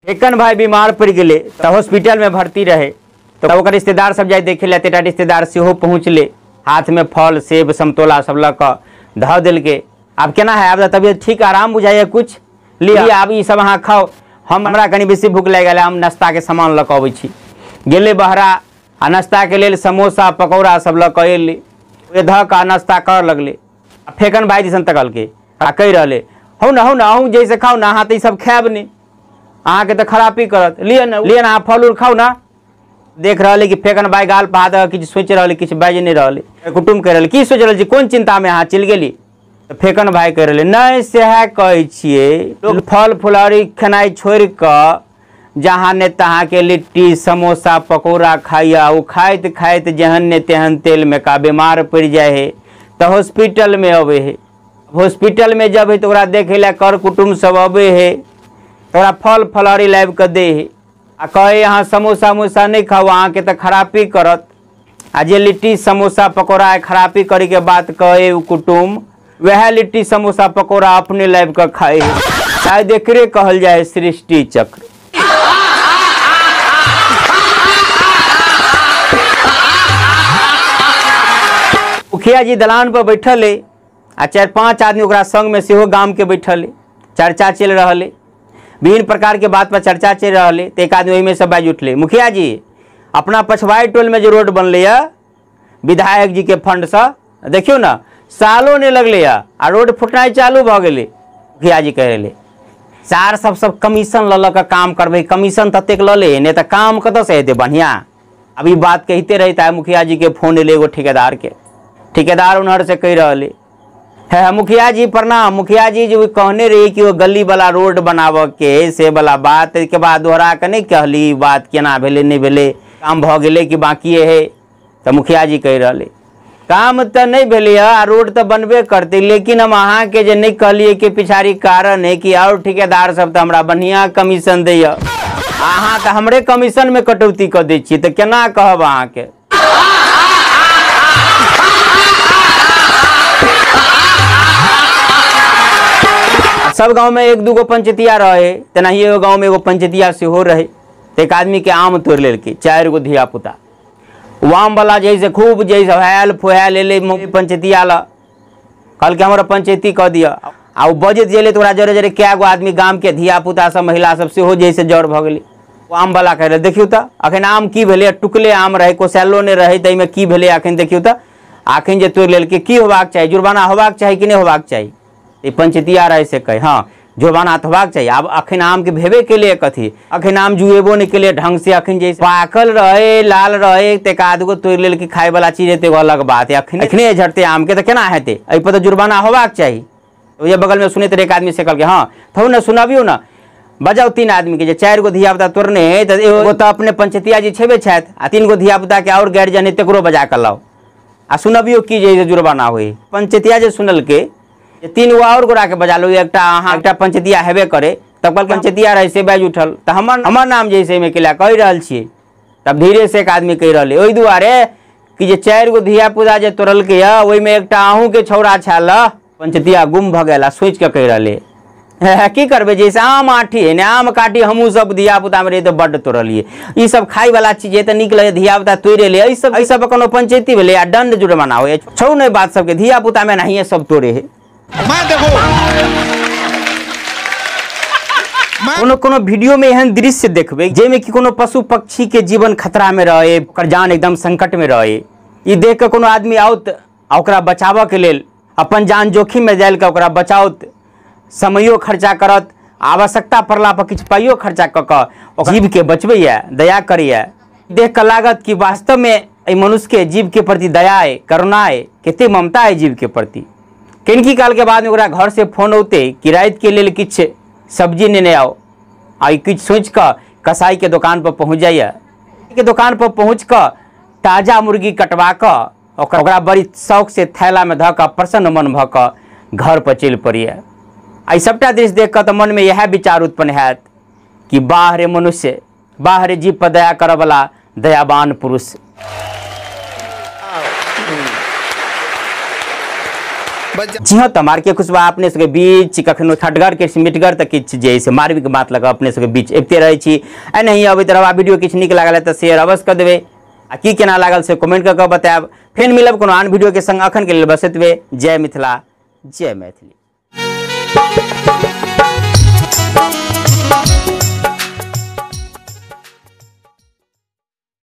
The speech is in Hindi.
फेकन भाई बीमार पड़ गए तो हॉस्पिटल में भर्ती रहे तो ओकर रिश्तेदार सब जाए देखे ला तेटा रिश्तेदार सेहो पहुँचले हाथ में फल सेब समतोला सब लग ध दिल के। अब केना है अब तबियत ठीक आराम बुझाइए कुछ लिया अब ये सब अहाँ खाओ हमरा कनी बेसी भूख लग गया हम नाश्ता के सामान लऽ कऽ अबै छी। गेले बहरा आ नाश्ता के लेल समोसा पकौड़ा सब लऽ कऽ एले ध का नाश्ता कर लगले। फेकन भाई जैसन तकल के कहि रहले हौ न अहूँ जैसे खाओ ना अहाँ तो सब खायब नहीं अहाँ के तो खराबी करत लिया ना अहाँ फल उल खाओ ना। देख रहे कि फेकन भाई गाल पर हाथ किछु सोच रहे किछु बाजि नहीं रहे कुटुम कह रहे की सोच रहे कौन चिंता में अहाँ चलि गेली। तो फेकन भाई कह रहे नहीं सह कहै छियै लोग फल फुलौरी खेनाई छोड़ कऽ जहाँ ने तहाँ के लिट्टी समोसा पकौड़ा खाइया वो खाइत खाइत जहन ने तेहन तेल में का बीमार पड़ जाए है तो हॉस्पिटल में अबे है। हॉस्पिटल में जब है तो देखे ला कर कुटुम्ब सब अबे है तो फल फलौरी लाइब के दे है आ कहे यहाँ समोसा उमोसा नहीं खाओ अहाँ के तो खराबी करत आ जे लिट्टी समोसा पकौड़ा खराबी करे के बात कहे कुटुम्ब वह लिट्टी समोसा पकौड़ा अपने लाइब के खाए शायद एकरे कहल जाए सृष्टि चक्र। मुखिया जी दलान पर बैठल है आ 4-5 आदमी ओकरा संग में सेहो गाम के बैठल है चर्चा चल रहा है विभिन्न प्रकार के बात पर चर्चा चल रहा है तो एक आदमी वही में सब बाज उठले मुखिया जी अपना पछवाई टोल में जो रोड बनले विधायक जी के फंड से देखियो ना सालों ने लगले आ रोड फुटनाई चालू भ गए। मुखिया जी कह रहे सार सब कमीशन ल के काम करबे कमीशन ततेक ल ले नहीं तो काम कत से हेते बढ़िया। अभी बात कहते रहता है मुखिया जी के फोन एले एगो ठेकेदार के ठेकेदार उन्हर से कह रहे है मुखिया जी प्रणाम मुखिया जी जो कहने रही कि वो गली वाला रोड बनाब के से वाला बात के बाद दोहरा के नहीं कहली बात केना भेले नहीं भेले काम भ गेले कि बाकी है। तो मुखिया जी कह रहे काम तो नहीं भेले आ रोड तो बनबे करते लेकिन हम अहाँ के जे नहीं कहलिए के पिछाड़ी कारण है कि और ठेकेदार सब तो हमरा बढ़िया कमीशन दै अहाँ तो हमरे कमीशन में कटौती कर दै छी तो केना कहब अहाँ के। सब गांव में एक दूगो पंचतिया रहे तेनाही एगो गांव में एगो पंचतिया सेहो रहे तो एक आदमी के आम तोड़ लेलकै 4 गो धिया पुता आम वाला जैसे खूब जैसे हैल फुहैल एले पंचतिया ला कहल के हमारा पंचायती कह दिया आ बजत जेले तो जरे जरे क्या गो आदमी गाम के धिया पुता सब महिला सब सेहो जैसे जड़ भ गेलै। आम वाला कह रहे देखियो तो अखन आम की भेले टुकले आम रहे कोसैलो ने रहे तई में की भेले अखन देखियो तो अखन जे तोड़ लेलकै की होबाक चाहिए जुर्माना होबाक चाहिए कि नहीं होबाक चाहिए। पंचतिया रहे से कहे हाँ जुर्माना तो होबाक चाहिए। अब अखन आम के भेबे के लिए कथी अखन आम जुएबो नहीं के लिए ढंग से अखन जैसे पाकल रहे लाल रहे तो आध गो तोड़ लेल कि खाए वाला चीज है अलग बात है अखने झड़ते आम के तो केना हेते एहि पर तो जुर्माना होबाक चाहिए। तो ये बगल में सुने तो एक आदमी से कहल हाँ थो ना सुनाबियो ना बजाओ 3 आदमी के 4 गो धिया पुता तोड़ने है तो एगो तो अपने पंचतिया जी छेबे छथि आ 3 गो धिया पुता के और गार्जियन है तकरो बजा कर लाओ आ सुनबियो की जे जुर्माना हुई। पंचतिया जे सुनल के 3 गो और गोरा के बजा लो एकटा अहाँ एकटा पंचतिया हेबे करे तब कल पंचतिया रहे से बाज उठल तो हमर नाम जैसे में केला कह रहा छे। तब धीरे से एक आदमी कह रहे ओहि दुआरे कि जे 4 गो धिया पुता जे तोड़ल के ओहि में एकटा अहूँ के छौड़ा छाल पंचतिया गुम भ गेला सोच के कह रहे की करबे जैसे आम आठी है आम काटी हमू सब धिया पुता में रहे तो बड्ड तोड़लिए ई सब खाई वाला चीज है तो निक लगे धिया पुता तोड़े ले सब कोनो पंचायती भेले आ दंड जुर्माना हो छौ नहीं बात सबके धिया पुता में नहीं सब तोड़े है। कोनो वीडियो में एहन दृश्य देखबे जेमे कि कोनो पशु पक्षी के जीवन खतरा में रहे ओकर जान एकदम संकट में रहे ई देख के कोनो आदमी आउत ओकरा बचाव के लेल अपन जान जोखिम में डाल के ओकरा बचाउत समयो खर्चा करत आवश्यकता पड़ला पर किछु पाइयो खर्चा क के जीव के बचबैया दया करैया देख के लागत कि वास्तव में एहि मनुष्य के जीव के प्रति दया है करुणा है कते ममता है जीव के प्रति। किनकी काल के बाद में ओकरा घर से फोन औते कि रात के लिए किछ सब्जी लेने आओ आई किछ सोच कर कसाई के दुकान पर पहुँच जाइए के दुकान पर पहुँच कर ताजा मुर्गी कटवा कर ओकरा बड़ी शौक से थैला में धऽ प्रसन्न मन भ कर घर पर चल पड़िए। आई सबटा दृश्य देख कर तो मन में यह विचार उत्पन्न हैत कि बाहरे मनुष्य बाहरे जीव पर दया करऽ वाला दयावान पुरुष जी हाँ, तमार के खुशबा अपने सबके बीच कखनो खटगर के मिटगर तक किछ जे से मारवी के बात लगा अपने सबके बीच एबते रहै छी। आ नहीं अभी तरह वीडियो किछ नीक लागल त शेयर अवश्य कर देबे, आ की केना लागल से कमेंट क के बताएब। फेर मिलब कोनो आन वीडियो के संग, अखन के लेल बस एतबे। जय मिथिला, जय मैथिली।